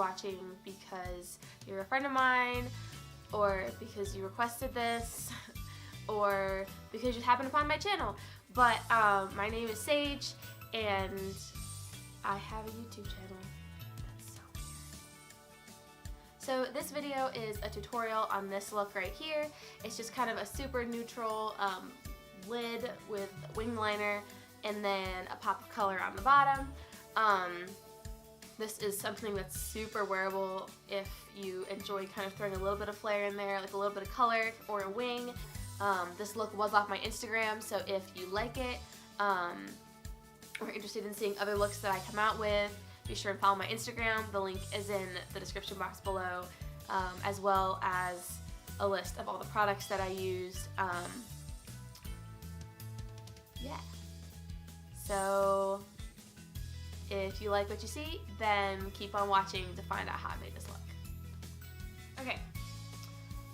watching because you're a friend of mine, or because you requested this, or because you happened upon my channel. But my name is Sage, and I have a YouTube channel. That's so weird. So this video is a tutorial on this look right here. It's just kind of a super neutral lid with wing liner and then a pop of color on the bottom. This is something that's super wearable if you enjoy kind of throwing a little bit of flair in there, like a little bit of color or a wing. This look was off my Instagram, so if you like it or interested in seeing other looks that I come out with, be sure and follow my Instagram. The link is in the description box below, as well as a list of all the products that I use. Yeah. So if you like what you see, then keep on watching to find out how I made this look. Okay.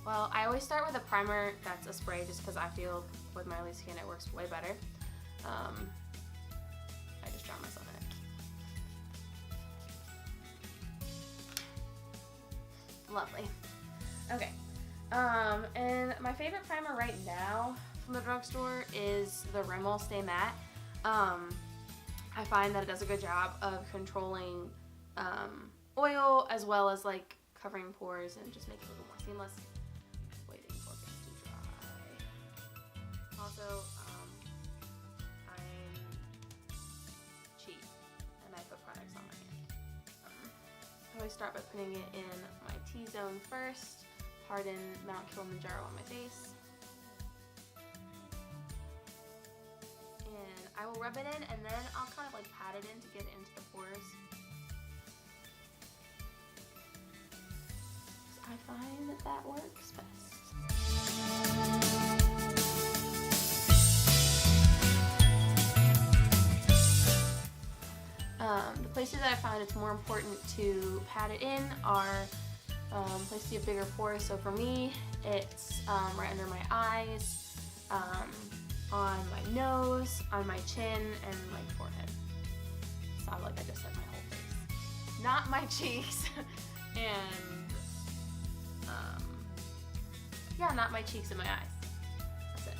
Well, I always start with a primer that's a spray just because I feel with my oily skin it works way better. I just drowned myself in it. Lovely. Okay. And my favorite primer right now from the drugstore is the Wearable Stay Matte. I find that it does a good job of controlling oil as well as like covering pores and just making it a little more seamless. Just waiting for things to dry. Also, I'm cheap and I put products on my hand. I always start by putting it in my T-zone first, harden Mount Kilimanjaro on my face. And I will rub it in and then I'll kind of like pat it in to get it into the pores. I find that that works best. The places that I find it's more important to pat it in are places you have bigger pores. So for me, it's right under my eyes, on my nose, on my chin, and my forehead. Sound like I just said my whole face. Not my cheeks, and yeah, not my cheeks and my eyes. That's it.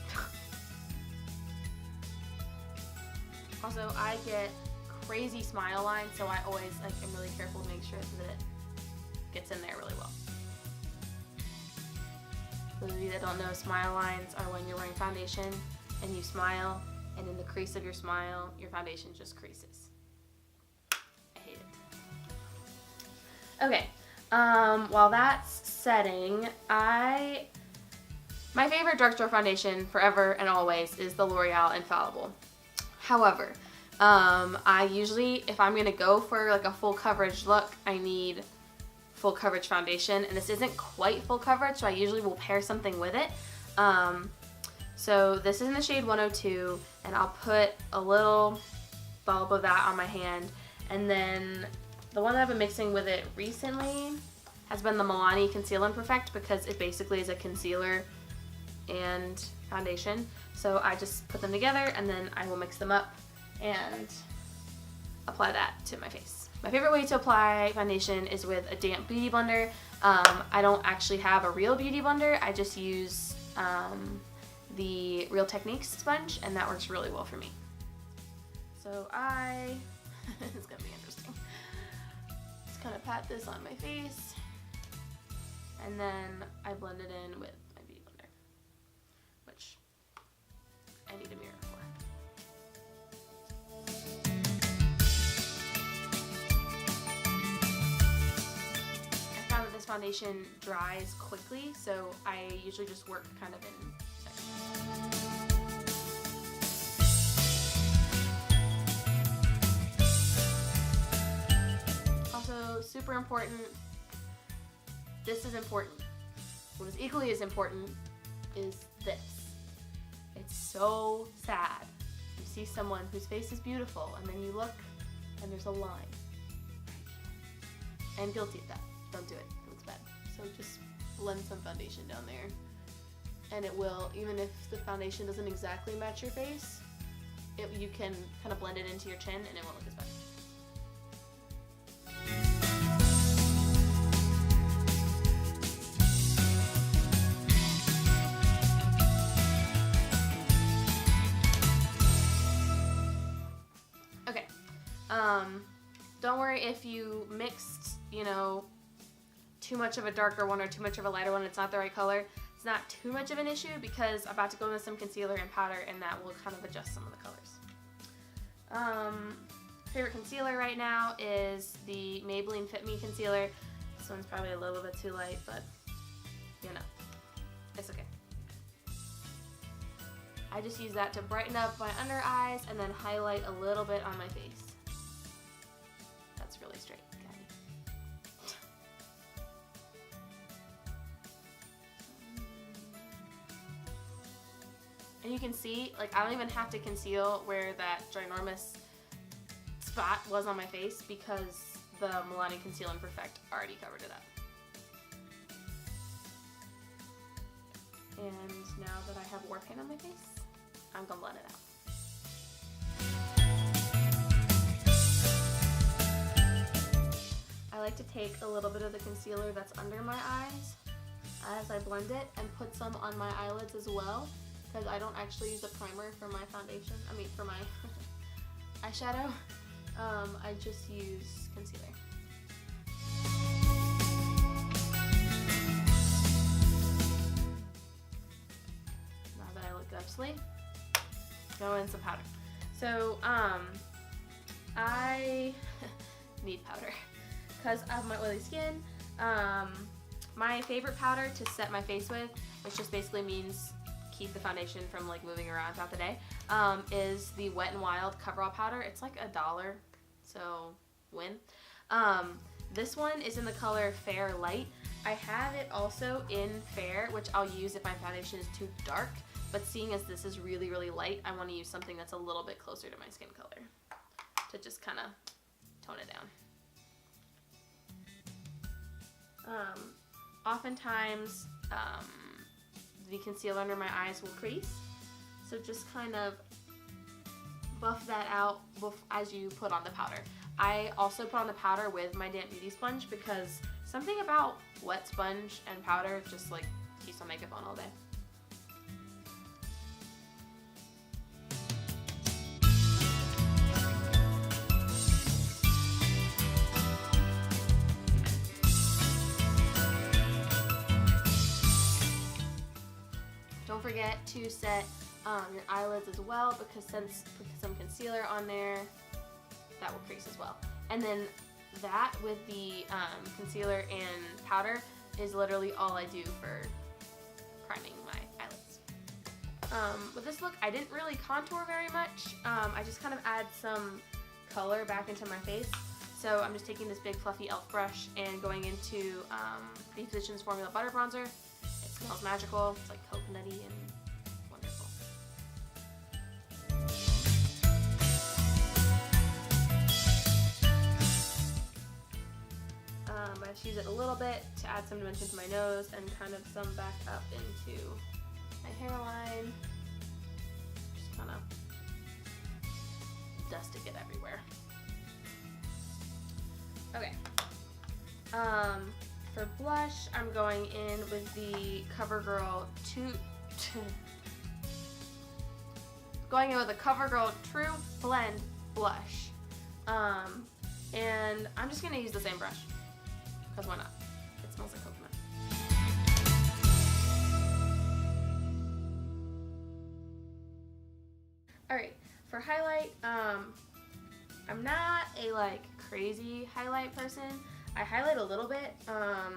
Also, I get crazy smile lines, so I always am really careful to make sure that it gets in there really well. For those of you that don't know, smile lines are when you're wearing foundation and you smile, and in the crease of your smile, your foundation just creases. I hate it. Okay, while that's setting, my favorite drugstore foundation forever and always is the L'Oreal Infallible. However, I usually, if I'm gonna go for like a full coverage look, I need full coverage foundation, and this isn't quite full coverage, so I usually will pair something with it. So this is in the shade 102, and I'll put a little bulb of that on my hand, and then the one that I've been mixing with it recently has been the Milani Conceal and Perfect, because it basically is a concealer and foundation. So I just put them together and then I will mix them up and apply that to my face. My favorite way to apply foundation is with a damp beauty blender. I don't actually have a real beauty blender. I just use the Real Techniques sponge, and that works really well for me. So it's gonna be interesting. Just kind of pat this on my face, and then I blend it in with my beauty blender, which I need a mirror for. This foundation dries quickly, so I usually just work kind of in sections. Also, super important, this is important. What is equally as important is this. It's so sad. You see someone whose face is beautiful, and then you look, and there's a line. I'm guilty of that. Don't do it. It's bad. So just blend some foundation down there, and it will, even if the foundation doesn't exactly match your face, you can kind of blend it into your chin and it won't look as bad. Don't worry if you mixed, you know, too much of a darker one or too much of a lighter one. It's not the right color. It's not too much of an issue because I'm about to go into some concealer and powder, and that will kind of adjust some of the colors. Favorite concealer right now is the Maybelline Fit Me concealer. This one's probably a little bit too light, but you know, it's okay. I just use that to brighten up my under eyes and then highlight a little bit on my face. That's really straight, Gabby. And you can see, like, I don't even have to conceal where that ginormous spot was on my face because the Milani Conceal and Perfect already covered it up. And now that I have war paint on my face, I'm gonna blend it out. I like to take a little bit of the concealer that's under my eyes as I blend it and put some on my eyelids as well, because I don't actually use a primer for my foundation, for my eyeshadow. I just use concealer. Now that I look good up sleeve, go in some powder. So, I need powder because of my oily skin. My favorite powder to set my face with, which just basically means keep the foundation from like moving around throughout the day, is the Wet n Wild Coverall powder. It's like $1, so win. This one is in the color Fair Light. I have it also in Fair, which I'll use if my foundation is too dark, but seeing as this is really, really light, I want to use something that's a little bit closer to my skin color to just kind of tone it down. Oftentimes, the concealer under my eyes will crease, so just kind of buff that out as you put on the powder. I also put on the powder with my damp beauty sponge because something about wet sponge and powder just like keeps my makeup on all day. Don't forget to set your eyelids as well, because since put some concealer on there, that will crease as well. And then that with the concealer and powder is literally all I do for priming my eyelids. With this look, I didn't really contour very much. I just kind of add some color back into my face. So I'm just taking this big fluffy e.l.f. brush and going into the Physicians Formula Butter Bronzer. It smells magical. It's like coconutty and wonderful. I just use it a little bit to add some dimension to my nose and kind of some back up into my hairline. Just kind of dusting it everywhere. Okay. For blush, I'm going in with the CoverGirl True Blend blush. And I'm just gonna use the same brush, because why not? It smells like coconut. Alright, for highlight, I'm not a like crazy highlight person. I highlight a little bit. I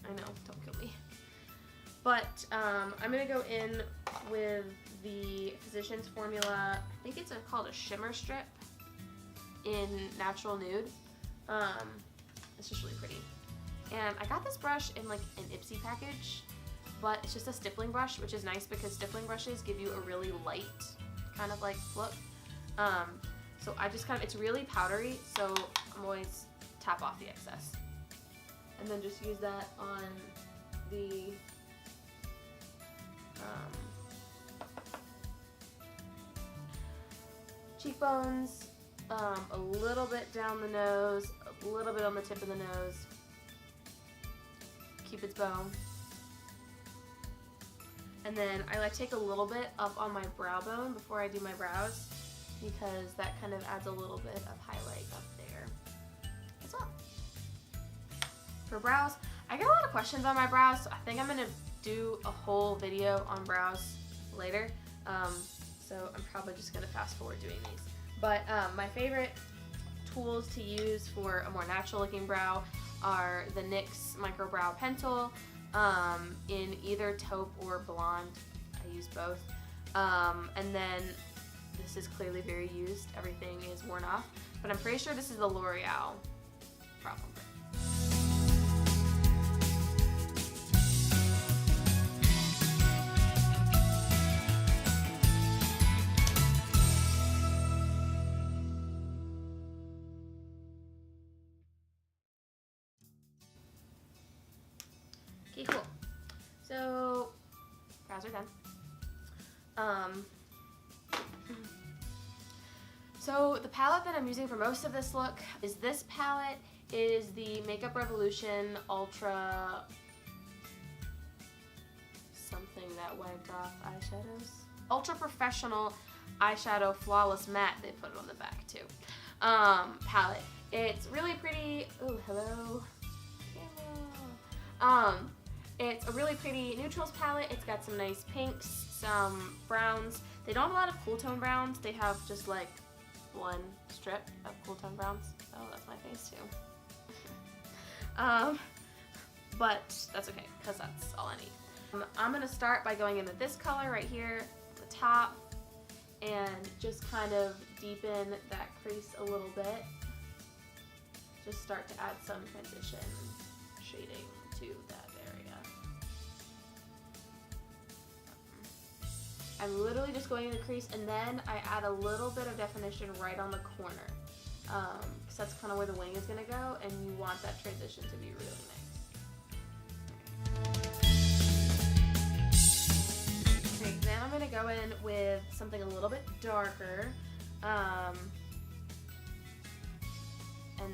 know, don't kill me. But I'm gonna go in with the Physicians Formula, I think it's called a shimmer strip in Natural Nude. It's just really pretty. And I got this brush in like an Ipsy package, but it's just a stippling brush, which is nice because stippling brushes give you a really light kind of like look. So I just it's really powdery, so I'm always tap off the excess. And then just use that on the cheekbones, a little bit down the nose, a little bit on the tip of the nose, Cupid's bow. And then I like take a little bit up on my brow bone before I do my brows, because that kind of adds a little bit of highlight up there as well. For brows, I get a lot of questions on my brows, so I think I'm going to do a whole video on brows later. So I'm probably just going to fast forward doing these. But my favorite tools to use for a more natural looking brow are the NYX Micro Brow Pencil in either taupe or blonde. I use both. And then this is clearly very used. Everything is worn off. But I'm pretty sure this is the L'Oreal Problem Break. Okay, cool. So, brows are done. So the palette that I'm using for most of this look is this palette. It is the Makeup Revolution Ultra something that wiped off eyeshadows. Ultra Professional Eyeshadow Flawless Matte. They put it on the back too. Palette. It's really pretty. Oh, hello. It's a really pretty neutrals palette. It's got some nice pinks, some browns. They don't have a lot of cool tone browns. They have just like one strip of cool tone browns. Oh, that's my face too. But that's okay, because that's all I need. I'm going to start by going in with this color right here at the top and just kind of deepen that crease a little bit. Just start to add some transition shading to that area. I'm literally just going in the crease, and then I add a little bit of definition right on the corner, because that's kind of where the wing is going to go, and you want that transition to be really nice. Okay, then I'm going to go in with something a little bit darker, and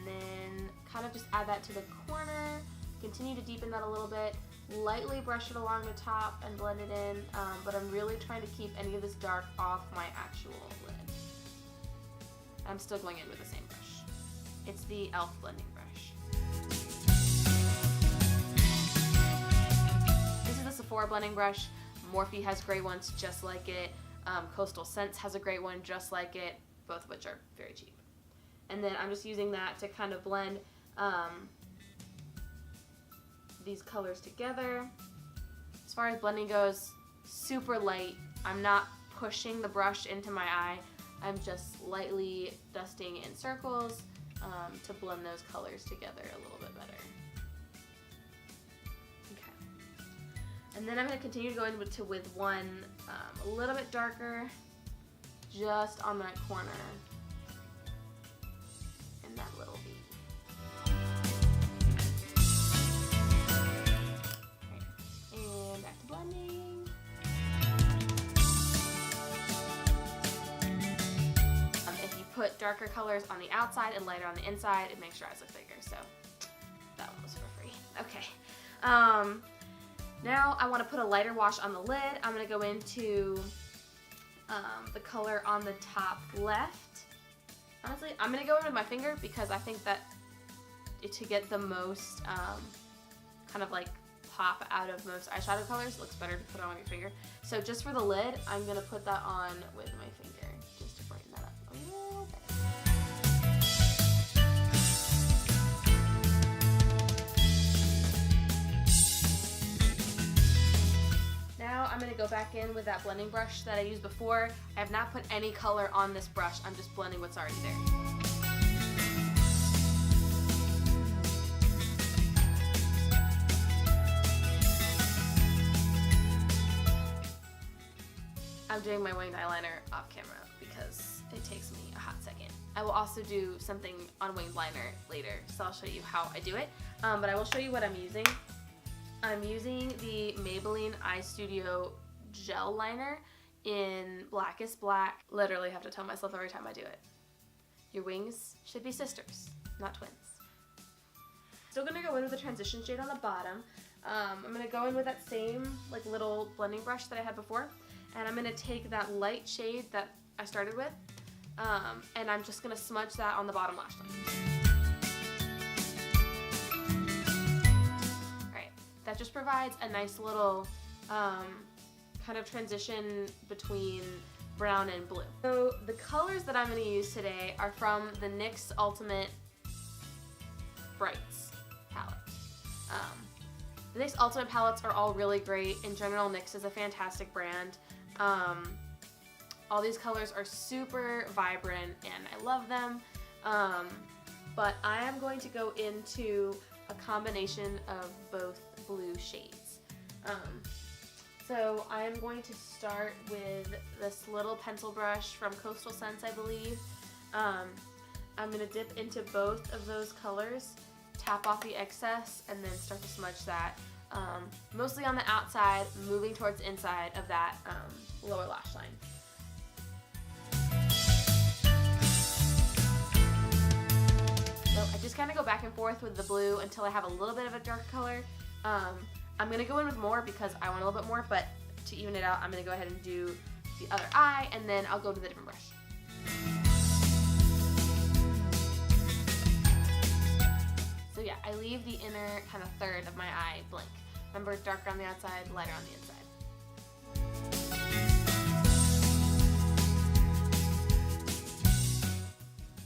then kind of just add that to the corner, continue to deepen that a little bit, lightly brush it along the top and blend it in, but I'm really trying to keep any of this dark off my actual lid. I'm still going in with the same brush. It's the e.l.f. blending brush. This is the Sephora blending brush. Morphe has great ones just like it. Coastal Scents has a great one just like it, both of which are very cheap. And then I'm just using that to kind of blend these colors together. As far as blending goes, super light. I'm not pushing the brush into my eye. I'm just lightly dusting in circles to blend those colors together a little bit better. Okay. And then I'm going to continue to go in with one a little bit darker, just on that corner and that little V. Blending. If you put darker colors on the outside and lighter on the inside, it makes your eyes look bigger, so that one was for free. Okay. Now I want to put a lighter wash on the lid. I'm going to go into the color on the top left. Honestly, I'm going to go in with my finger because I think that to get the most kind of like pop out of most eyeshadow colors, it looks better to put it on your finger. So just for the lid, I'm going to put that on with my finger just to brighten that up a little bit. Now I'm going to go back in with that blending brush that I used before. I have not put any color on this brush. I'm just blending what's already there. I'm doing my winged eyeliner off camera because it takes me a hot second. I will also do something on winged liner later, so I'll show you how I do it. But I will show you what I'm using. I'm using the Maybelline Eye Studio Gel Liner in Blackest Black. Literally have to tell myself every time I do it. Your wings should be sisters, not twins. Still gonna go in with the transition shade on the bottom. I'm gonna go in with that same like little blending brush that I had before. And I'm going to take that light shade that I started with and I'm just gonna smudge that on the bottom lash line. Alright, that just provides a nice little kind of transition between brown and blue. So the colors that I'm going to use today are from the NYX Ultimate Brights palette. The NYX Ultimate palettes are all really great. In general, NYX is a fantastic brand. All these colors are super vibrant and I love them. But I am going to go into a combination of both blue shades. So I am going to start with this little pencil brush from Coastal Scents, I believe. I'm going to dip into both of those colors, tap off the excess, and then start to smudge that. Mostly on the outside, moving towards the inside of that lower lash line. So I just kind of go back and forth with the blue until I have a little bit of a dark color. I'm going to go in with more because I want a little bit more, but to even it out, I'm going to go ahead and do the other eye, and then I'll go to the different brush. So yeah, I leave the inner kind of third of my eye blank. Remember, darker on the outside, lighter on the inside.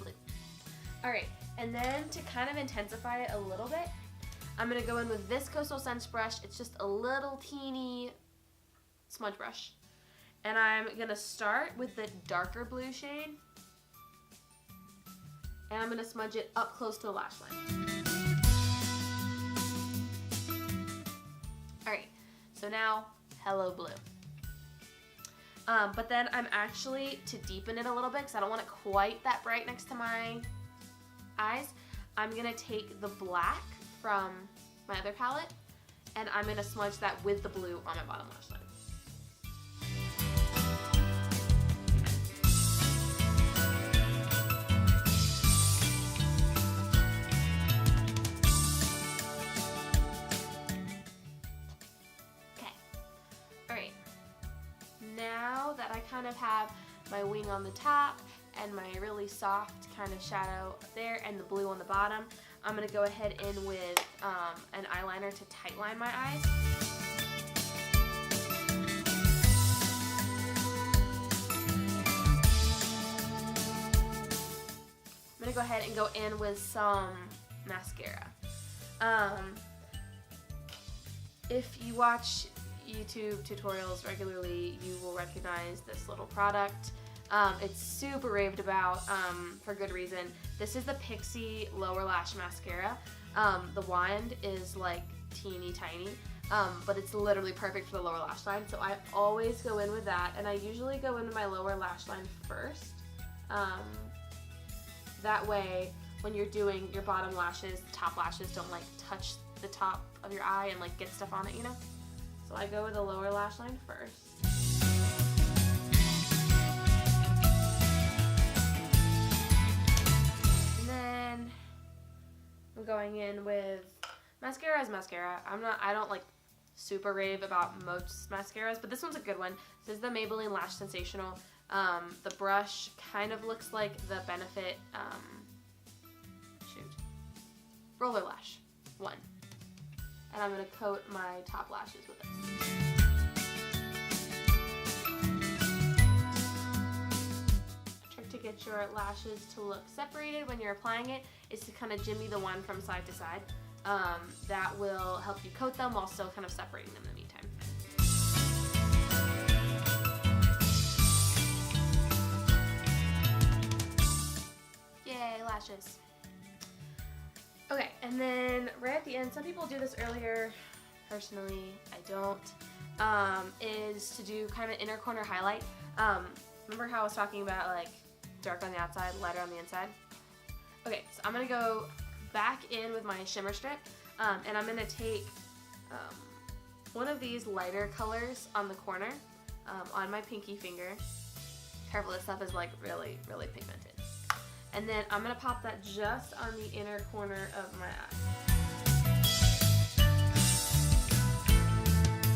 Blue. Alright, and then to kind of intensify it a little bit, I'm going to go in with this Coastal Scents brush. It's just a little teeny smudge brush. And I'm going to start with the darker blue shade. And I'm going to smudge it up close to the lash line. Alright, so now, hello blue. But then I'm actually, to deepen it a little bit, because I don't want it quite that bright next to my eyes, I'm going to take the black from my other palette, and I'm going to smudge that with the blue on my bottom lash line. Okay, alright, now that I kind of have my wing on the top and my really soft kind of shadow there and the blue on the bottom, I'm going to go ahead in with an eyeliner to tightline my eyes. I'm going to go ahead and go in with some mascara. If you watch YouTube tutorials regularly, you will recognize this little product. It's super raved about for good reason. This is the Pixie Lower Lash Mascara. The wand is like teeny tiny, but it's literally perfect for the lower lash line. So I always go in with that, and I usually go into my lower lash line first. That way, when you're doing your bottom lashes, the top lashes don't like touch the top of your eye and like get stuff on it, you know? So I go with the lower lash line first. I'm going in with mascara as mascara. I don't like super rave about most mascaras, but this one's a good one. This is the Maybelline Lash Sensational. The brush kind of looks like the Benefit Roller Lash one. And I'm going to coat my top lashes with this. To get your lashes to look separated when you're applying it is to kind of jimmy the one from side to side. That will help you coat them while still kind of separating them in the meantime. Yay, lashes. Okay, and then right at the end, some people do this earlier, personally I don't, is to do kind of an inner corner highlight. Remember how I was talking about like dark on the outside, lighter on the inside? Okay, so I'm going to go back in with my shimmer strip, and I'm going to take one of these lighter colors on the corner on my pinky finger. Careful, this stuff is like really, really pigmented. And then I'm going to pop that just on the inner corner of my eye.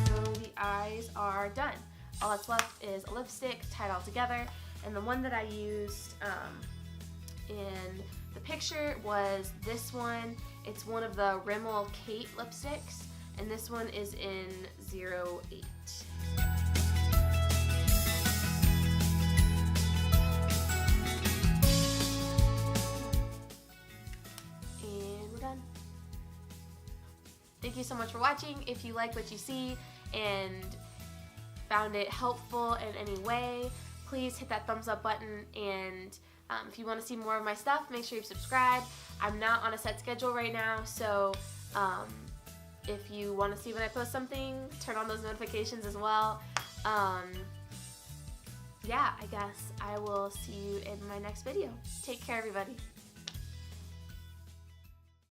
So the eyes are done. All that's left is a lipstick, tie it all together, And the one that I used in the picture was this one. It's one of the Rimmel Kate lipsticks, and this one is in 08. And we're done. Thank you so much for watching. If you like what you see and found it helpful in any way, please hit that thumbs up button, and if you want to see more of my stuff, make sure you subscribe. I'm not on a set schedule right now, so if you want to see when I post something, turn on those notifications as well. Yeah, I guess I will see you in my next video. Take care, everybody.